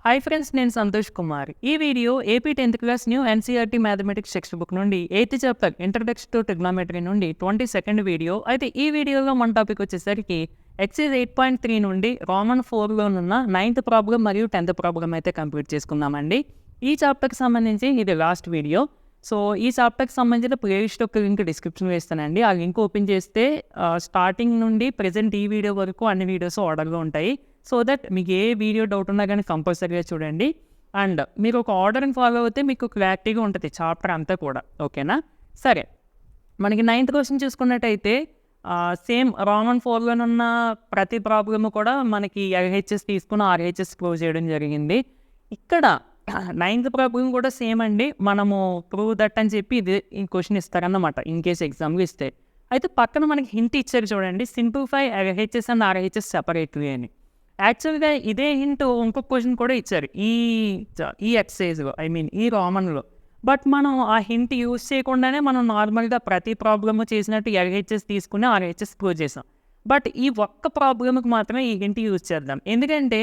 Hi friends, నేను సంతోష్ కుమార్. ఈ video AP 10th class new NCERT mathematics text book నుండి 8th chapter introduction to trigonometry నుండి 22nd video. అయితే ఈ వీడియోలో మన టాపిక్ వచ్చేసరికి ఎక్సైజ్ 8.3 నుండి రోమన్ 4లోనున్న 9th ప్రాబ్లం మరియు 10th ప్రాబ్లం అయితే కంప్లీట్ చేసుకుందామండి. ఈ చాప్టర్కి సంబంధించి ఇది లాస్ట్ వీడియో. సో ఈ చాప్టర్కి సంబంధించిన ప్లేలిస్ట్ యొక్క లింక్ డిస్క్రిప్షన్లో ఇస్తానండి. ఆ లింక్ ఓపెన్ చేస్తే స్టార్టింగ్ నుండి ప్రజెంట్ ఈ వీడియో వరకు అన్ని వీడియోస్ ఆర్డర్లో ఉంటాయి. సో దట్ మీకు ఏ వీడియో డౌట్ ఉన్నా కానీ కంపల్సరీగా చూడండి. అండ్ మీరు ఒక ఆర్డర్ని ఫాలో అయితే మీకు క్లారిటీగా ఉంటుంది చాప్టర్ అంతా కూడా. ఓకేనా? సరే, మనకి 9th క్వశ్చన్ చూసుకున్నట్టయితే సేమ్ రోమన్ 4లోనున్న ప్రతి ప్రాబ్లమ్ కూడా మనకి ఎల్హెచ్ఎస్ తీసుకుని ఆర్హెచ్ఎస్ ప్రూవ్ చేయడం జరిగింది. ఇక్కడ 9th ప్రాబ్లం కూడా సేమ్ అండి. మనము ప్రూవ్ దట్ అని చెప్పి ఇది ఈ క్వశ్చన్ ఇస్తారన్నమాట ఇన్ కేస్ ఎగ్జామ్లో ఇస్తే. అయితే పక్కన మనకి హింట్ ఇచ్చారు చూడండి, simplify LHS and RHS separately అని. యాక్చువల్గా ఇదే హింట్ ఇంకొక క్వశ్చన్ కూడా ఇచ్చారు ఈ ఎక్సైజ్లో, ఈ రోమన్లో. బట్ మనం ఆ హింట్ యూజ్ చేయకుండానే మనం నార్మల్గా ప్రతి ప్రాబ్లమ్ చేసినట్టు ఎల్హెచ్ఎస్ తీసుకుని ఆర్హెచ్ఎస్ ప్రూవ్ చేసాం. బట్ ఈ ఒక్క ప్రాబ్లమ్కి మాత్రమే ఈ హింట్ యూజ్ చేద్దాం. ఎందుకంటే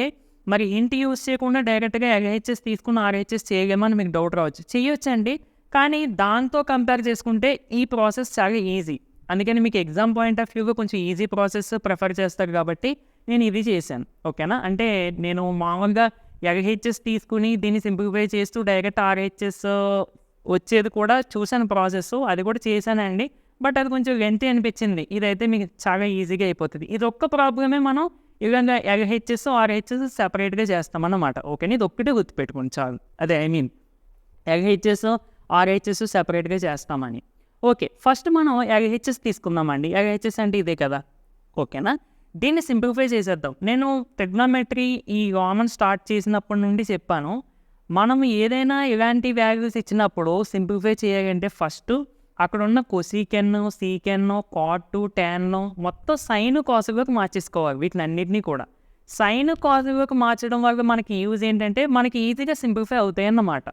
మరి హింట్ యూజ్ చేయకుండా డైరెక్ట్గా ఎల్హెచ్ఎస్ తీసుకుని ఆర్హెచ్ఎస్ చేయలేమని మీకు డౌట్ రావచ్చు. చేయొచ్చండి, కానీ దాంతో కంపేర్ చేసుకుంటే ఈ ప్రాసెస్ చాలా ఈజీ. అందుకని మీకు ఎగ్జామ్ పాయింట్ ఆఫ్ వ్యూగా కొంచెం ఈజీ ప్రాసెస్ ప్రిఫర్ చేస్తారు కాబట్టి నేను ఇది చేశాను. ఓకేనా? అంటే నేను మామూలుగా ఎల్హెచ్ఎస్ తీసుకుని దీన్ని సింప్లిఫై చేస్తూ డైరెక్ట్ ఆర్హెచ్ఎస్ వచ్చేది కూడా చూశాను ప్రాసెస్, అది కూడా చేశానండి. బట్ అది కొంచెం లెంతీ అనిపించింది. ఇదైతే మీకు చాలా ఈజీగా అయిపోతుంది. ఇది ఒక్క ప్రాబ్లమే మనం ఇలాగా ఎల్హెచ్ఎస్ ఆర్హెచ్ఎస్ సెపరేట్గా చేస్తామన్నమాట. ఓకేనా? ఇది ఒక్కటే గుర్తుపెట్టుకోండి చాలు. అదే ఎల్హెచ్ఎస్ ఆర్హెచ్ఎస్ సెపరేట్గా చేస్తామని. ఓకే, ఫస్ట్ మనం ఎల్హెచ్ఎస్ తీసుకుందామండి. ఎల్హెచ్ఎస్ అంటే ఇదే కదా. ఓకేనా? దీన్ని సింప్లిఫై చేసేద్దాం. నేను ట్రిగ్నోమెట్రీ ఈ రోమన్ స్టార్ట్ చేసినప్పటి నుండి చెప్పాను, మనం ఏదైనా ఇలాంటి వాల్యూస్ ఇచ్చినప్పుడు సింప్లిఫై చేయాలంటే ఫస్ట్ అక్కడ ఉన్న కొసీకెన్, సీకెన్, కాట్, టాన్ మొత్తం సైన్ కాసులోకి మార్చేసుకోవాలి. వీటిని అన్నింటినీ కూడా సైన్ కాసులోకి మార్చడం వల్ల మనకి యూజ్ ఏంటంటే మనకి ఈజీగా సింప్లిఫై అవుతాయి అన్నమాట.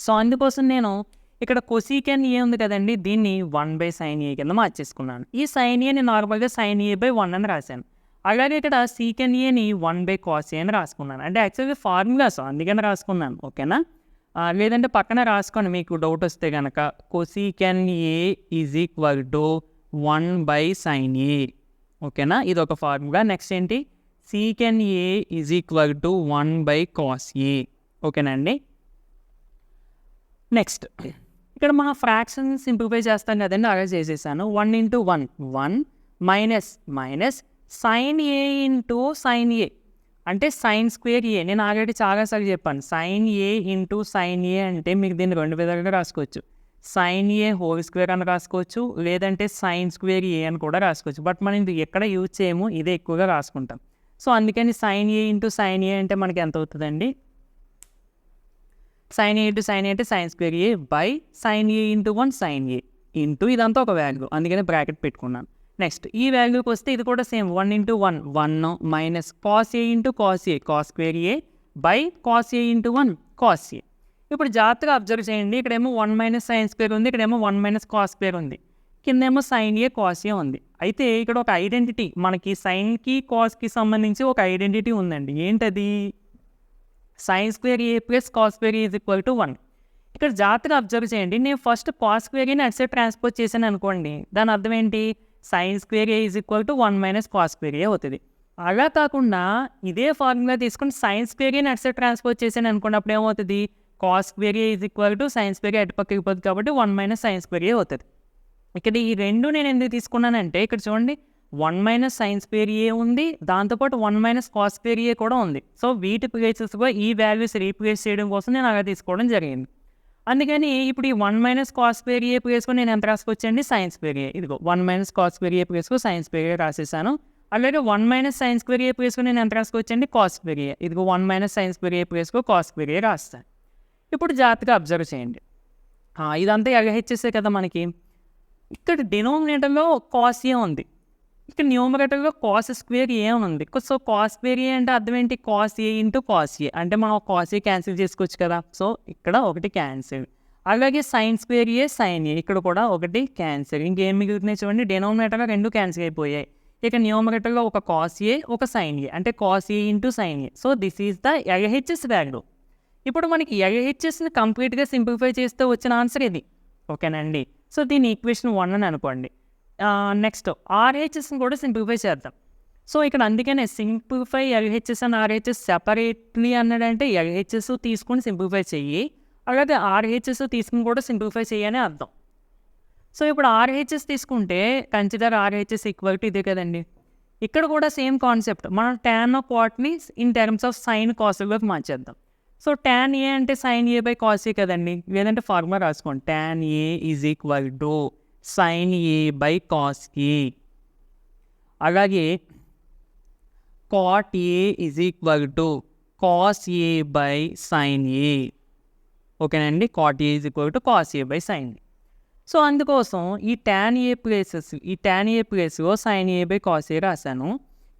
సో అందుకోసం నేను ఇక్కడ కొసీకెన్ ఏ ఉంది కదండి, దీన్ని 1/sin a కింద మార్చేసుకున్నాను. ఈ sin aని నార్మల్గా sin a/1 అని రాశాను. అలాగే ఇక్కడ సీకెన్ ఏని 1/cos a అని రాసుకున్నాను. అంటే యాక్చువల్గా ఫార్ములాస్ అందుకని రాసుకున్నాను. ఓకేనా? లేదంటే పక్కన రాసుకోండి మీకు డౌట్ వస్తే కనుక. కొసీకెన్ ఏ is equal to 1/sin a. ఓకేనా? ఇది ఒక ఫార్ములా. నెక్స్ట్ ఏంటి, సీకెన్ ఏ is equal to 1/cos a. ఓకేనండి? నెక్స్ట్ ఇక్కడ మన ఫ్రాక్షన్ సింప్లిఫై చేస్తాం కదండి, అలా చేసేసాను. 1 × 1 1 minus sin a × sin a అంటే sin స్క్వేర్ a. నేను ఆల్రెడీ చాలాసార్లు చెప్పాను, sin a × sin a అంటే మీకు దీన్ని రెండు విధాలుగా రాసుకోవచ్చు. sin a హోల్ స్క్వేర్ అని రాసుకోవచ్చు, లేదంటే sin స్క్వేర్ a అని కూడా రాసుకోవచ్చు. బట్ మనం ఇది ఎక్కడ యూజ్ చేయము, ఇదే ఎక్కువగా రాసుకుంటాం. సో అందుకని sin a × sin a అంటే మనకి ఎంత అవుతుందండి, sin a × sin a అంటే sin square a by sin a × 1 sin a into ఇదంతా ఒక వాల్యూ, అందుకని బ్రాకెట్ పెట్టుకున్నాను. నెక్స్ట్ ఈ వాల్యూకి వస్తే ఇది కూడా same 1 × 1 1 minus cos a × cos a cos square a by cos a × 1 cos a. ఇప్పుడు జాగ్రత్తగా అబ్జర్వ్ చేయండి, ఇక్కడేమో 1 - sin స్క్వేర్ ఉంది, ఇక్కడేమో 1 - cos స్క్వేర్ ఉంది, కిందేమో sin a cos a ఉంది. అయితే ఇక్కడ ఒక ఐడెంటిటీ మనకి సైన్కి కాస్కి సంబంధించి ఒక ఐడెంటిటీ ఉందండి. ఏంటది? sin square a plus cos square a is equal to 1. ఇక్కడ జాగ్రత్తగా అబ్జర్వ్ చేయండి, నేను ఫస్ట్ cos స్క్వేర్ aని అటు సైడ్ ట్రాన్స్పోజ్ చేశాను అనుకోండి, దాని అర్థం ఏంటి, sin square a is equal to 1 - cos square a అవుతుంది. అలా కాకుండా ఇదే ఫార్ములా తీసుకుని sin స్క్వేర్ aని అటు సైడ్ ట్రాన్స్పోజ్ చేశాను అనుకోండి, అప్పుడు ఏమవుతుంది, cos square a is equal to sin square a అటు పక్క వెళ్ళిపోతుంది కాబట్టి 1 - sin స్క్వేర్ a అవుతుంది. ఇక్కడ ఈ రెండు నేను ఎందుకు తీసుకున్నానంటే ఇక్కడ చూడండి, 1 - sin స్క్వేర్ a ఉంది, దాంతోపాటు 1 - cos స్క్వేర్ a కూడా ఉంది. సో వీటి ప్లేసెస్గా ఈ వాల్యూస్ రీప్లేస్ చేయడం కోసం నేను అలా తీసుకోవడం జరిగింది. అందుకని ఇప్పుడు ఈ 1 - cos స్క్వేర్ a ప్లేస్లో నేను ఎంత రాసుకోవచ్చండి, sin స్క్వేర్ a. ఇదిగో 1 - cos స్క్వేర్ a ప్లేస్లో sin స్క్వేర్ a రాసేసాను. అలాగే 1 - sin స్క్వేర్ a ప్లేస్లో నేను ఎంత రాసుకోవచ్చండి, cos స్క్వేర్ a. ఇదిగో 1 - sin స్క్వేర్ a ప్లేస్లో cos స్క్వేర్ a రాస్తాను. ఇప్పుడు జాగ్రత్తగా అబ్జర్వ్ చేయండి, ఇదంతా ఎల్హెచ్ఎస్ఏ కదా మనకి. ఇక్కడ డినోమినేటర్లో cos a ఉంది, ఇక్కడ న్యూమరేటర్లో cos స్క్వేర్ a అని ఉంది. సో cos స్క్వేర్ a అంటే అర్థం ఏంటి, cos a × cos a అంటే మనం cos a క్యాన్సిల్ చేసుకోవచ్చు కదా. సో ఇక్కడ ఒకటి క్యాన్సిల్. అలాగే sin square a sin a ఇక్కడ కూడా ఒకటి క్యాన్సిల్. ఇంకేం మిగులుతున్నాయి చూడండి, డినోమినేటర్లో రెండు క్యాన్సిల్ అయిపోయాయి. ఇక న్యూమరేటర్లో ఒక కాస్ ఏ ఒక సైన్ ఏ అంటే cos A into sine A. So this is the LHS value. ఇప్పుడు మనకి ఎల్హెచ్ఎస్ని కంప్లీట్గా సింప్లిఫై చేస్తే వచ్చిన ఆన్సర్ ఇది. ఓకేనండి. సో దీని ఈక్వేషన్ 1 అని అనుకోండి. నెక్స్ట్ ఆర్హెచ్ఎస్ని కూడా సింప్లిఫై చేద్దాం. సో ఇక్కడ అందుకనే simplify LHS and RHS separately అన్నాడంటే ఎల్హెచ్ఎస్ తీసుకుని సింప్లిఫై చెయ్యి, అలాగే ఆర్హెచ్ఎస్ తీసుకుని కూడా సింప్లిఫై చేయని అర్థం. సో ఇప్పుడు ఆర్హెచ్ఎస్ తీసుకుంటే కన్సిడర్ ఆర్హెచ్ఎస్ ఈక్వల్ టు ఇదే కదండి. ఇక్కడ కూడా సేమ్ కాన్సెప్ట్, మనం ట్యాన్ ఆఫ్ వాట్ని ఇన్ టర్మ్స్ ఆఫ్ సైన్ కాస్లోకి మార్చేద్దాం. సో ట్యాన్ ఏ అంటే sine A by cos A కదండి, లేదంటే ఫార్ములా రాసుకోండి. Tan A is equal to sine A by cos A. అలాగే cot A is equal to cos A by sine A. ఓకేనండి, cot A is equal to cos A by sine A. So అందుకోసం ఈ tan A ప్లేస్లో sine A by cos ఏ రాశాను,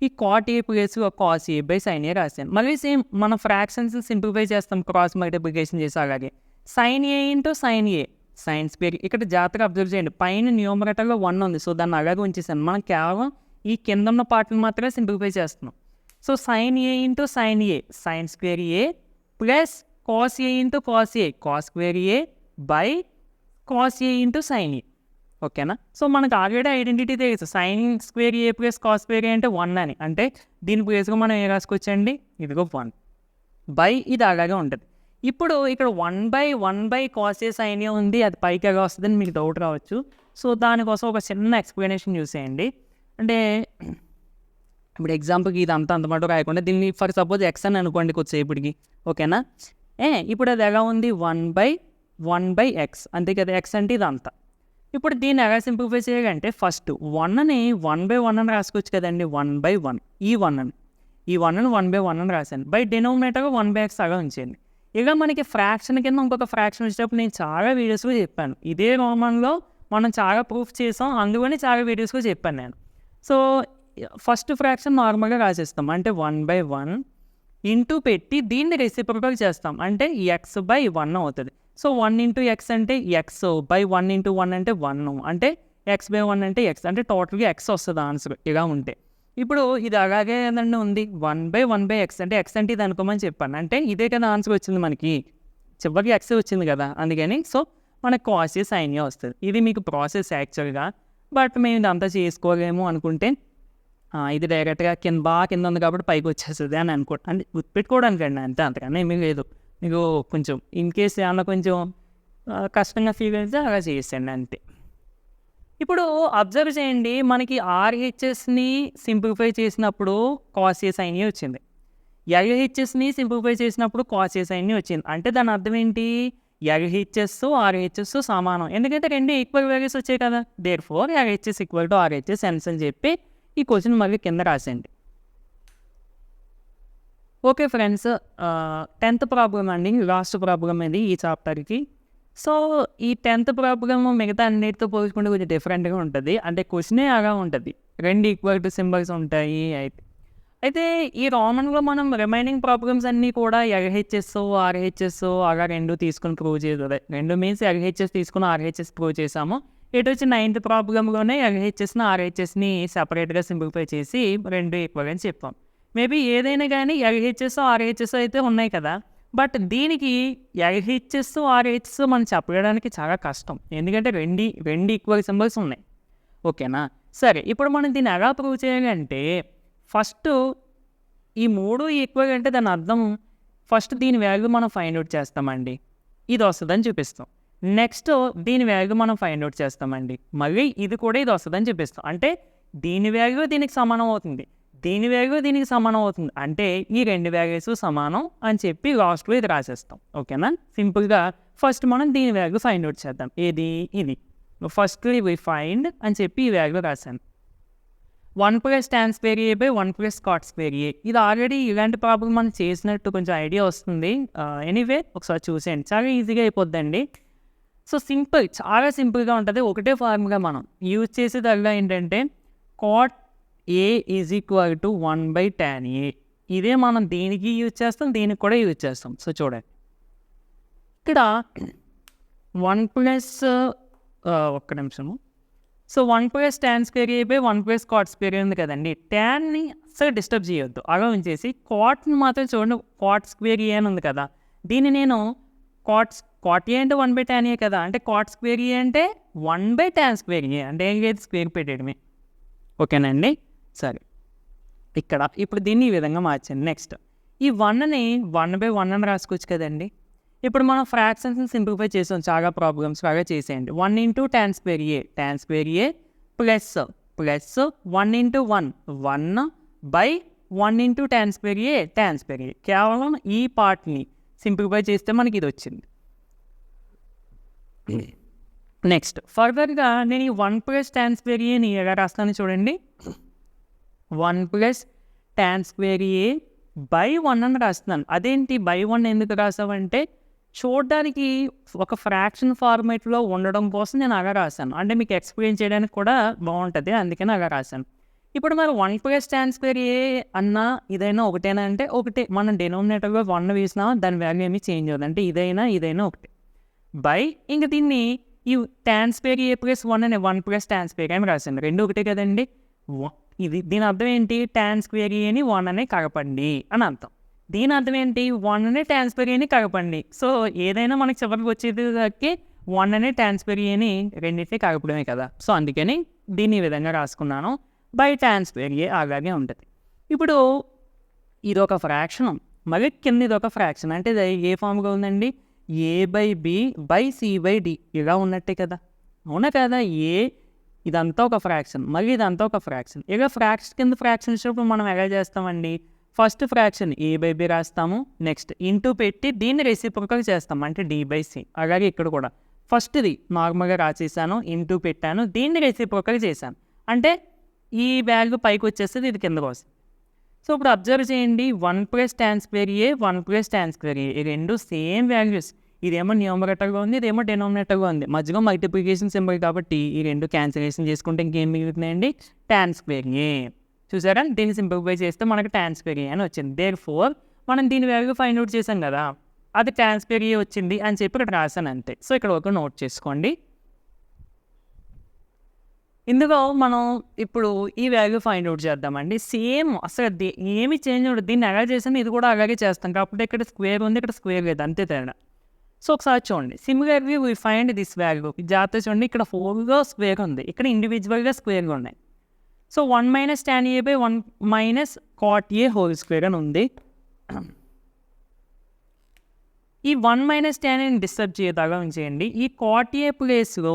ఈ cot ఏ ప్లేస్లో cos A by sine ఏ రాశాను. మళ్ళీ same మన ఫ్రాక్షన్స్ సింప్లిఫై చేస్తాం క్రాస్ మల్టిప్లికేషన్ చేసి. అలాగే sign A into sine A sine square. ఇక్కడ జాగ్రత్తగా అబ్జర్వ్ చేయండి, పైన న్యూమరేటర్లో 1 ఉంది, సో దాన్ని అలాగే ఉంచేసాను. మనం కేవలం ఈ కింద ఉన్న పార్ట్ని మాత్రమే సింప్లిఫై చేస్తున్నాం. So sine A into sine A sine square A plus cos A into cos A cos square A by cos A into sine A. ఓకేనా. సో మనకు ఆల్రెడీ ఐడెంటిటీ తెలుసు, sine square A plus cos square A అంటే 1 అని. అంటే దీని ప్లేస్గా మనం ఏ రాసుకోవచ్చండి, ఇదిగో 1 by ఇది అలాగే ఉంటుంది. ఇప్పుడు ఇక్కడ 1 బై కాస్ ఏ సైన్ ఏ ఉంది, అది పైకి ఎలా వస్తుందని మీకు డౌట్ రావచ్చు. సో దానికోసం ఒక చిన్న ఎక్స్ప్లెనేషన్ చూసేయండి. అంటే ఇప్పుడు ఎగ్జాంపుల్కి ఇది అంత మాట రాయకుండా దీన్ని ఫర్ సపోజ్ ఎక్స్ అని అనుకోండి కొద్దిసేపటికి. ఓకేనా. ఇప్పుడు అది ఎలా ఉంది, 1 బై ఎక్స్ అంతే కదా, ఎక్స్ అంటే ఇదంతా. ఇప్పుడు దీన్ని ఎలా సింప్లిఫై చేయాలంటే ఫస్ట్ 1ని 1 బై 1 అని రాసుకోవచ్చు కదండి. 1 బై 1 ఈ 1ని 1 బై 1 అని రాశాను. బై డినోమినేటర్ 1 బై ఎక్స్ అలా ఉంచండి. ఇక మనకి ఫ్రాక్షన్ కింద ఇంకొక ఫ్రాక్షన్ వచ్చేటప్పుడు నేను చాలా వీడియోస్లో చెప్పాను, ఇదే రోమన్లో మనం చాలా ప్రూఫ్ చేసాం, అందుకని చాలా వీడియోస్లో చెప్పాను నేను. సో ఫస్ట్ ఫ్రాక్షన్ నార్మల్గా రాసేస్తాం, అంటే 1 బై 1 ఇంటూ పెట్టి దీన్ని రెసిప్రొకల్ చేస్తాం, అంటే ఎక్స్ బై 1 అవుతుంది. సో 1 ఇంటూ ఎక్స్ అంటే ఎక్స్ బై 1 ఇంటూ 1 అంటే 1, అంటే ఎక్స్ బై 1 అంటే ఎక్స్, అంటే టోటల్గా ఎక్స్ వస్తుంది ఆన్సర్ ఇలా ఉంటే. ఇప్పుడు ఇది అలాగే ఏదండి ఉంది, 1 బై ఎక్స్ అంటే ఎక్స్ అంటే ఇది అనుకోమని చెప్పాను, అంటే ఇదే కదా ఆన్సర్ వచ్చింది మనకి, చివరికి ఎక్స్ వచ్చింది కదా, అందుకని సో మనకు కాస్ ఏ సైన్ ఏ వస్తుంది. ఇది మీకు ప్రాసెస్ యాక్చువల్గా, బట్ మేము ఇదంతా చేసుకోలేము అనుకుంటే ఇది డైరెక్ట్గా కింద ఉంది కాబట్టి పైకి వచ్చేస్తుంది అని అంటే గుర్తుపెట్టుకోవడానికి అండి, అంతే, అంతకన్నా ఏమీ లేదు. మీకు కొంచెం ఇన్ కేస్ ఏమన్నా కొంచెం కష్టంగా ఫీల్ అయితే అలా చేసేయండి అంతే. ఇప్పుడు అబ్జర్వ్ చేయండి, మనకి ఆర్హెచ్ఎస్ని సింప్లిఫై చేసినప్పుడు కాస్ ఏ సైన్ ఏ వచ్చింది, ఎల్హెచ్ఎస్ని సింప్లిఫై చేసినప్పుడు కాస్ ఏ సైన్ ఏ వచ్చింది. అంటే దాని అర్థం ఏంటి, ఎల్హెచ్ఎస్ ఆర్హెచ్ఎస్ సమానం, ఎందుకంటే రెండు ఈక్వల్ వాల్యూస్ వచ్చాయి కదా. Therefore LHS equal to RHS ఎన్స్ అని చెప్పి ఈ క్వశ్చన్ మళ్ళీ కింద రాసేయండి. ఓకే ఫ్రెండ్స్, 10th ప్రాబ్లం అండి, లాస్ట్ ప్రాబ్లం ఇది ఈ చాప్టర్కి. సో ఈ 10th ప్రాబ్లమ్ మిగతా అన్నిటితో పోల్చుకుంటే కొంచెం డిఫరెంట్గా ఉంటుంది, అంటే క్వశ్చనే అలా ఉంటుంది, రెండు ఈక్వల్ టు సింబల్స్ ఉంటాయి. అయితే ఈ రామన్లో మనం రిమైనింగ్ ప్రాబ్లమ్స్ అన్నీ కూడా ఎల్హెచ్ఎస్ ఆర్హెచ్ఎస్ అలా రెండు తీసుకుని ప్రూవ్ చేయాలి. రెండు మీన్స్ ఎల్హెచ్ఎస్ తీసుకుని ఆర్హెచ్ఎస్ ప్రూవ్ చేసాము. ఇటు వచ్చి 9th ప్రాబ్లంలోనే ఎల్హెచ్ఎస్ని ఆర్హెచ్ఎస్ని సెపరేట్గా సింప్లిఫై చేసి రెండు ఈక్వల్ అని చెప్పాం. మేబీ ఏదైనా కానీ ఎల్హెచ్ఎస్ ఆర్హెచ్ఎస్ అయితే ఉన్నాయి కదా, బట్ దీనికి ఎల్హెచ్ఎస్ ఆర్హెచ్ఎస్ మనం చెప్పడానికి చాలా కష్టం, ఎందుకంటే రెండు ఈక్వల్ సింబల్స్ ఉన్నాయి. ఓకేనా. సరే, ఇప్పుడు మనం దీన్ని ఎలా ప్రూవ్ చేయాలంటే ఫస్ట్ ఈ మూడు ఈక్వల్ అంటే దాని అర్థం ఫస్ట్ దీని వాల్యూ మనం ఫైండ్ అవుట్ చేస్తామండి, ఇది వస్తుందని చూపిస్తాం. నెక్స్ట్ దీని వాల్యూ మనం ఫైండ్ అవుట్ చేస్తామండి, మళ్ళీ ఇది కూడా ఇది వస్తుందని చూపిస్తాం. అంటే దీని వాల్యూ దీనికి సమానం అవుతుంది, దీని వాల్యూ దీనికి సమానం అవుతుంది, అంటే ఈ రెండు వాల్యూస్ సమానం అని చెప్పి లాస్ట్లో ఇది రాసేస్తాం. ఓకేనా. సింపుల్గా ఫస్ట్ మనం దీని వాల్యూ ఫైండ్ అవుట్ చేద్దాం, ఏది ఇది. ఫస్ట్ వి ఫైండ్ అని చెప్పి ఈ వాల్యూ రాశాను. 1 plus tan square A by 1 plus cot square A. ఇది ఆల్రెడీ ఇలాంటి ప్రాబ్లం మనం చేసినట్టు కొంచెం ఐడియా వస్తుంది. ఎనీవే ఒకసారి చూసేయండి, చాలా ఈజీగా అయిపోద్దండి. సో సింపుల్, చాలా సింపుల్గా ఉంటుంది, ఒకటే ఫార్ములా మనం యూజ్ చేసేదల్లా ఏంటంటే cot A is equal to 1 by tan A. ఇదే మనం దీనికి యూజ్ చేస్తాం, దీనికి కూడా యూజ్ చేస్తాం. సో చూడండి, ఇక్కడ 1 ప్లస్ ఒక్క నిమిషము. So 1 plus tan square A by 1 plus cot square ఉంది కదండి. ట్యాన్ని అసలు డిస్టర్బ్ చేయొద్దు, అలా ఉంచేసి కాట్ని మాత్రం చూడండి, కాట్ స్క్వేర్ ఏ అని ఉంది కదా, దీన్ని నేను కాట్ ఏ అంటే 1 బై ట్యాన్ ఏ కదా, అంటే కాట్ స్క్వేర్ ఏ అంటే 1 బై ట్యాన్ స్క్వేర్ ఏ, అంటే ఏం లేదు స్క్వేర్ పెట్టేయడమే. ఓకేనండి. సరే, ఇక్కడ ఇప్పుడు దీన్ని ఈ విధంగా మార్చండి. నెక్స్ట్ ఈ 1ని 1 బై 1 అని రాసుకోవచ్చు కదండి. ఇప్పుడు మనం ఫ్రాక్షన్స్ని సింప్లిఫై చేసాం, చాలా ప్రాబ్లమ్స్ లాగా చేసేయండి. 1 into tan square A plus 1 into 1 by 1 into tan square A. కేవలం ఈ పార్ట్ని సింప్లిఫై చేస్తే మనకి ఇది వచ్చింది. నెక్స్ట్ ఫర్దర్గా నేను ఈ 1 ప్లస్ ట్యాన్ స్క్వేర్ ఏని ఎలా రాస్తాను చూడండి. 1 plus tan square A by 1 అని రాస్తున్నాను. అదేంటి బై 1 ఎందుకు రాసామంటే చూడడానికి ఒక ఫ్రాక్షన్ ఫార్మేట్లో ఉండడం కోసం నేను అలా రాశాను, అంటే మీకు ఎక్స్ప్లెయిన్ చేయడానికి కూడా బాగుంటుంది, అందుకని అలా రాశాను. ఇప్పుడు మరి 1 ప్లస్ ట్యాన్ స్క్వేర్ ఏ అన్నా ఇదైనా ఒకటేనా అంటే ఒకటే. మనం డినోమినేటర్లో 1 వేసినా దాని వాల్యూ ఏమీ చేంజ్ అవ్వదు, అంటే ఇదైనా ఒకటే. బై ఇంక దీన్ని ఈ ట్యాన్ స్క్వేర్ ఏ ప్లస్ 1 అని 1 ప్లస్ ట్యాన్ స్క్వేర్ అని రాశాను, రెండు ఒకటే కదండి. దీని అర్థం ఏంటి, ట్యాన్ స్క్వేర్ ఏని 1 అనే కలపండి అని అర్థం. దీని అర్థం ఏంటి, 1 అనే ట్యాన్ స్క్వేర్ ఏని కలపండి. సో ఏదైనా మనకి చివరికి వచ్చేది 1 అనే ట్యాన్ స్క్వేర్ ఏని రెండింటినీ కలపడమే కదా. సో అందుకని దీన్ని ఈ విధంగా రాసుకున్నాను, బై ట్యాన్ స్క్వేర్ ఏ అలాగే ఉంటుంది. ఇప్పుడు ఇదొక ఫ్రాక్షన్, మరి కింద ఇదొక ఫ్రాక్షన్, అంటే ఇది ఏ ఫామ్గా ఉందండి, A by B by C by D ఇలా ఉన్నట్టే కదా, అవునా కదా. ఇదంతా ఒక ఫ్రాక్షన్, మళ్ళీ ఇదంతా ఒక ఫ్రాక్షన్. ఇలా ఫ్రాక్షన్ కింద ఫ్రాక్షన్ ఇచ్చినప్పుడు మనం ఎలా చేస్తామండి, first fraction A by B రాస్తాము, నెక్స్ట్ ఇంటూ పెట్టి దీన్ని రెసిప్రోకల్ చేస్తాం, అంటే డి బై సి. అలాగే ఇక్కడ కూడా ఫస్ట్ది నార్మల్గా రాసేసాను, ఇంటూ పెట్టాను, దీన్ని రెసిప్రోకల్ చేశాను, అంటే ఈ వాల్యూ పైకి వచ్చేస్తుంది, ఇది కిందకు వస్తుంది. సో ఇప్పుడు అబ్జర్వ్ చేయండి, 1 ప్లస్ ట్యాన్ స్క్వేర్ ఏ 1 ప్లస్ ట్యాన్ స్క్వేర్ ఏ, ఈ రెండు సేమ్ వాల్యూస్. ఇదేమో న్యూమరేటర్గా ఉంది, ఇదేమో డెనోమినేటర్గా ఉంది, మధ్యలో మల్టిప్లికేషన్ సింబల్ కాబట్టి ఈ రెండు క్యాన్సిలేషన్ చేసుకుంటే ఇంకేం మిగులుతున్నాయండి, ట్యాన్ స్క్వేర్ ఏ. చూసారా, దీన్ని సింప్లిఫై చేస్తే మనకి ట్యాన్ స్క్వేర్ ఏ అని వచ్చింది. దేర్ఫోర్ మనం దీని వాల్యూ ఫైండ్ అవుట్ చేసాం కదా, అది ట్యాన్ స్క్వేర్ ఏ వచ్చింది అని చెప్పి ఇక్కడ రాశాను అంతే. సో ఇక్కడ ఒక నోట్ చేసుకోండి. ఇందులో మనం ఇప్పుడు ఈ వాల్యూ ఫైండ్ అవుట్ చేద్దామండి. సేమ్ అసలు ఏమి చేంజ్ ఉండదు, దీన్ని ఎలా చేసాము ఇది కూడా అలాగే చేస్తాం, కాకపోతే ఇక్కడ స్క్వేర్ ఉంది, ఇక్కడ స్క్వేర్ లేదు, అంతే తేడా. సో ఒకసారి చూడండి, similarly we find this value. జాగ్రత్త చూడండి, ఇక్కడ 4గా స్క్వేర్ ఉంది, ఇక్కడ ఇండివిజువల్గా స్క్వేర్గా ఉన్నాయి. So 1 minus tan A by 1 minus cot A whole square అని ఉంది. ఈ 1 మైనస్ ట్యాన్ ఏని డిస్టర్బ్ చేయదాగా ఉంచేయండి. ఈ కాట్ ఏ ప్లేస్లో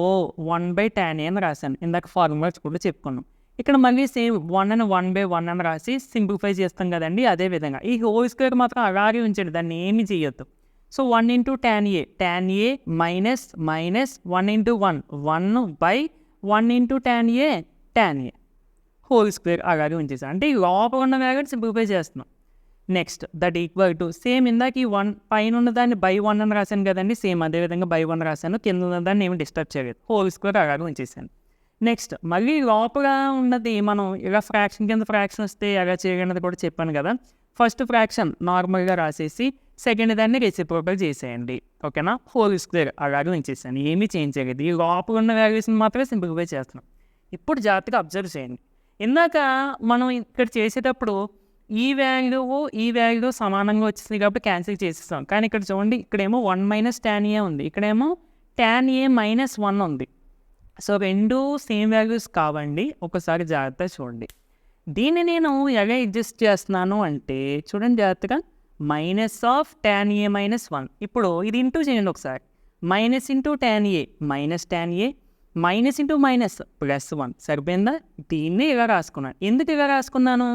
1 బై ట్యాన్ ఏ అని రాశాను, ఇందాక ఫార్ములాస్ కూడా చెప్పుకున్నాం. ఇక్కడ మళ్ళీ సేమ్ 1 అని 1 బై 1 అని రాసి సింప్లిఫై చేస్తాం కదండి, అదేవిధంగా ఈ హోల్ స్క్వేర్ మాత్రం అలాగే ఉంచండి, దాన్ని ఏమి చేయొద్దు. So 1 into tan A minus 1 into 1 by 1 into tan A whole square అలాగే ఉంచేసాను, అంటే ఈ లోపల ఉన్న వాల్యూ సింప్లిఫై చేస్తున్నాం. Next that equal to same ఇందాక ఈ 1 పైన ఉన్నదాన్ని బై 1 అని రాశాను కదండి, సేమ్ అదేవిధంగా బై 1 రాశాను, కింద ఉన్నదాన్ని ఏమి డిస్టర్బ్ చేయలేదు, హోల్ స్క్వేర్ అలాగే ఉంచేసాను. నెక్స్ట్ మళ్ళీ లోపల ఉన్నది మనం ఇలా ఫ్రాక్షన్ కింద ఫ్రాక్షన్ వస్తే ఎలా చేయగలది కూడా చెప్పాను కదా. ఫస్ట్ ఫ్రాక్షన్ నార్మల్గా రాసేసి సెకండ్ దాన్ని రెసిప్రోకల్ చేసేయండి, ఓకేనా. హోల్ స్క్వేర్ అలాగే ఉంచేసాను, ఏమీ చేంజ్ చేయలేదు, ఈ లోపల ఉన్న వాల్యూస్ని మాత్రమే సింప్లిఫై చేస్తున్నాం. ఇప్పుడు జాగ్రత్తగా అబ్జర్వ్ చేయండి, ఇందాక మనం ఇక్కడ చేసేటప్పుడు ఈ వాల్యూ సమానంగా వచ్చేసింది కాబట్టి క్యాన్సిల్ చేసేస్తాం. కానీ ఇక్కడ చూడండి, ఇక్కడేమో 1 మైనస్ ట్యాన్ ఏ ఉంది, ఇక్కడేమో ట్యాన్ ఏ మైనస్ 1 ఉంది. సో రెండు సేమ్ వాల్యూస్ కావండి, ఒకసారి జాగ్రత్తగా చూడండి. దీన్ని నేను ఎలా అడ్జస్ట్ చేస్తున్నాను అంటే చూడండి జాగ్రత్తగా, minus of tan A minus 1. ఇప్పుడు ఇది ఇంటూ చేయండి ఒకసారి, మైనస్ ఇంటూ ట్యాన్ ఏ మైనస్ ఇంటూ మైనస్ ప్లస్ 1 సరిపోయిందా. దీన్ని ఇలా రాసుకున్నాను, ఎందుకు ఇలా రాసుకున్నాను,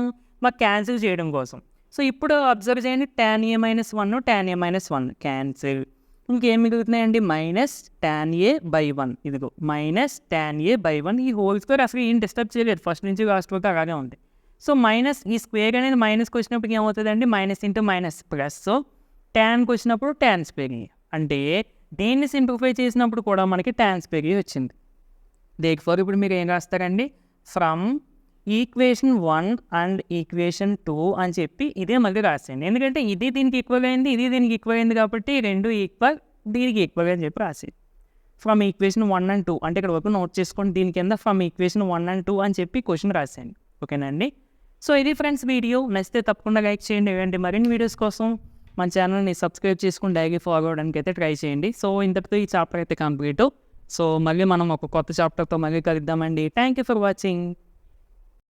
మాకు క్యాన్సిల్ చేయడం కోసం. సో ఇప్పుడు అబ్జర్వ్ చేయండి, ట్యాన్ ఏ మైనస్ 1 క్యాన్సిల్, ఇంకేం మిగులుతున్నాయండి, మైనస్ ట్యాన్ ఏ బై 1. ఇదిగో మైనస్ ట్యాన్ ఏ బై 1, ఈ హోల్ స్క్వేర్ అసలు ఏం డిస్టర్బ్ చేయలేదు, ఫస్ట్ నుంచి లాస్ట్ వరకు అలాగే ఉంది. సో మైనస్ ఈ స్క్వేర్ అనేది మైనస్కి వచ్చినప్పుడు ఏమవుతుందండి, minus into minus plus. So ట్యాన్కి వచ్చినప్పుడు ట్యాన్ స్క్వేర్, అంటే దేన్ని సింప్లిఫై చేసినప్పుడు కూడా మనకి ట్యాన్ స్క్వేర్ వచ్చింది. దేర్ఫోర్ ఇప్పుడు మీరు ఏం రాస్తారండి, ఫ్రమ్ ఈక్వేషన్ 1 అండ్ ఈక్వేషన్ 2 అని చెప్పి ఇదే మళ్ళీ రాసేయండి, ఎందుకంటే ఇది దీనికి ఈక్వల్ అయింది, ఇది దీనికి ఈక్వల్ అయింది కాబట్టి రెండు ఈక్వల్, దీనికి ఈక్వల్ అని చెప్పి రాసేయండి. ఫ్రమ్ ఈక్వేషన్ 1 and 2 అంటే ఇక్కడ వరకు నోట్ చేసుకోండి. దీని కింద ఫ్రమ్ ఈక్వేషన్ 1 and 2 అని చెప్పి క్వశ్చన్ రాసేయండి. ఓకేనండి. సో ఇది ఫ్రెండ్స్ వీడియో. నచ్చితే తప్పకుండా లైక్ చేయండి. ఇలాంటి మరిన్ని వీడియోస్ కోసం మన ఛానల్ని సబ్స్క్రైబ్ చేసుకుని డైలీ ఫాలో అవ్వడానికి అయితే ట్రై చేయండి. సో ఇంతటితో ఈ చాప్టర్ అయితే కంప్లీట్. సో మళ్ళీ మనం ఒక కొత్త చాప్టర్తో మళ్ళీ కలుద్దామండి. Thank you for watching.